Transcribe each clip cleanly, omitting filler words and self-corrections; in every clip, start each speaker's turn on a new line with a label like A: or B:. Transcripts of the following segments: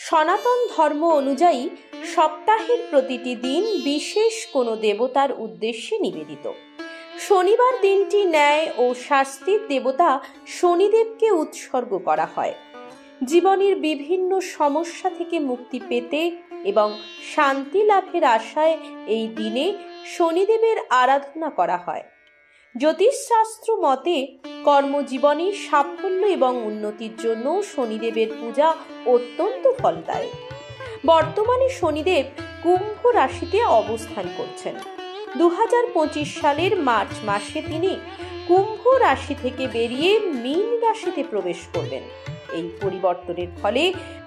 A: সনাতন ধর্ম অনুযায়ী সপ্তাহের প্রতিটি দিন বিশেষ কোনো দেবতার উদ্দেশ্যে নিবেদিত। শনিবার দিনটি ন্যায় ও শাস্তির দেবতা শনিদেবকে উৎসর্গ করা হয়। জীবনের বিভিন্ন সমস্যা থেকে মুক্তি পেতে এবং শান্তি লাভের আশায় এই দিনে শনিদেবের আরাধনা করা হয়। জ্যোতিষশাস্ত্র মতে কর্মজীবনে সাফল্য এবং উন্নতির জন্য শনিদেবের পূজা অত্যন্ত ফলদায়ক। বর্তমানে শনিদেব কুম্ভ রাশিতে অবস্থান করছেন। 2025 সালের মার্চ মাসে তিনি কুম্ভ রাশি থেকে বেরিয়ে মীন রাশিতে প্রবেশ করবেন। এই পরিবর্তনের ফলে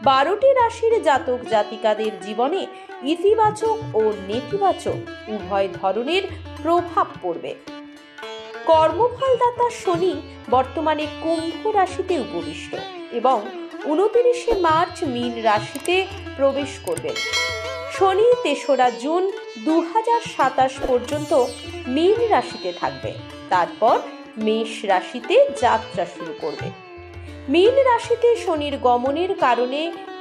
A: 12টি রাশির জাতক জাতিকাদের জীবনে ইতিবাচক ও নেতিবাচক উভয় ধরনের প্রভাব পড়বে। কর্মফলদাতা শনি বর্তমানে কুম্ভ রাশিতে উপবিষ্ট এবং 29 মার্চ মীন রাশিতে প্রবেশ করবেন। শনি 3রা জুন 2027 পর্যন্ত মীন রাশিতে থাকবে, তারপর মেষ রাশিতে যাত্রা শুরু করবে। মীন রাশিতে শনির গমনের কারণে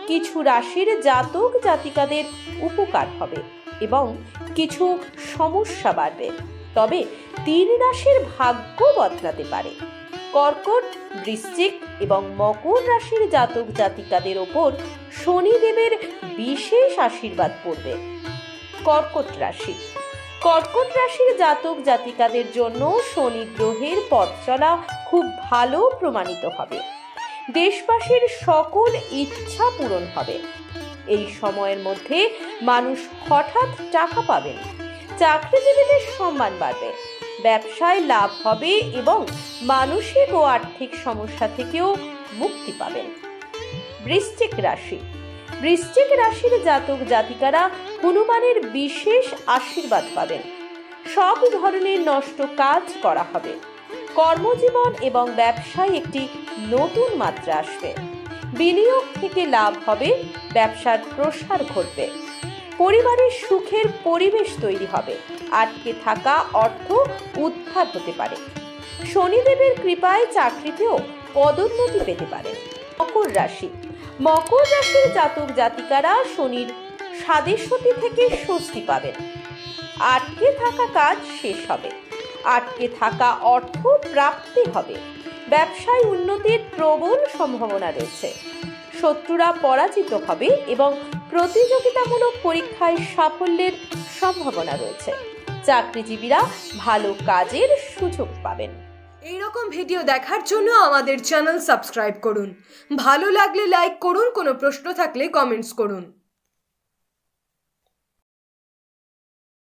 A: কিছু রাশির জাতক জাতিকাদের উপকার হবে এবং কিছু সমস্যা বাড়বে, তবে 3 রাশির ভাগ্য বদলাতে পারে। কর্কট, বৃশ্চিক এবং মকর রাশির জাতক জাতিকাদের ওপর শনিদেবের বিশেষ আশীর্বাদ পড়বে। কর্কট রাশির জাতক জাতিকাদের জন্য শনি গ্রহের পথ চলা খুব ভালো প্রমাণিত হবে। দেশবাসীর সকল ইচ্ছা পূরণ হবে। এই সময়ের মধ্যে মানুষ হঠাৎ টাকা পাবেন, চাকরিজীবীদের সম্মান বাড়বে, ব্যবসায় লাভ হবে এবং মানসিক ও আর্থিক সমস্যা থেকেও মুক্তি পাবেন। বৃশ্চিক রাশির জাতক জাতিকারা হনুমানের বিশেষ আশীর্বাদ পাবেন। সব ধরনের নষ্ট কাজ করা হবে। কর্মজীবন এবং ব্যবসায় একটি নতুন মাত্রা আসবে। বিনিয়োগ থেকে লাভ হবে, ব্যবসার প্রসার ঘটবে। পরিবারের সুখের পরিবেশ তৈরি হবে। আটকে থাকা অর্থ উদ্ধার হতে পারে। শনিদেবের কৃপায় চাকরিতেও পদোন্নতি পেতে পারেন। মকর রাশির জাতক জাতিকারা শনির সাদেশতি থেকে স্বস্তি পাবেন। আটকে থাকা কাজ শেষ হবে। আটকে থাকা অর্থ প্রাপ্তি হবে। ব্যবসায় উন্নতির প্রবল সম্ভাবনা রয়েছে। শত্রুরা পরাজিত হবে এবং প্রতিযোগিতামূলক পরীক্ষায় সাফল্যের সম্ভাবনা রয়েছে। চাকরিজীবীরা ভালো কাজের সুযোগ পাবেন।
B: এই রকম ভিডিও দেখার জন্য আমাদের চ্যানেল সাবস্ক্রাইব করুন। ভালো লাগলে লাইক করুন, কোনো প্রশ্ন থাকলে কমেন্টস করুন।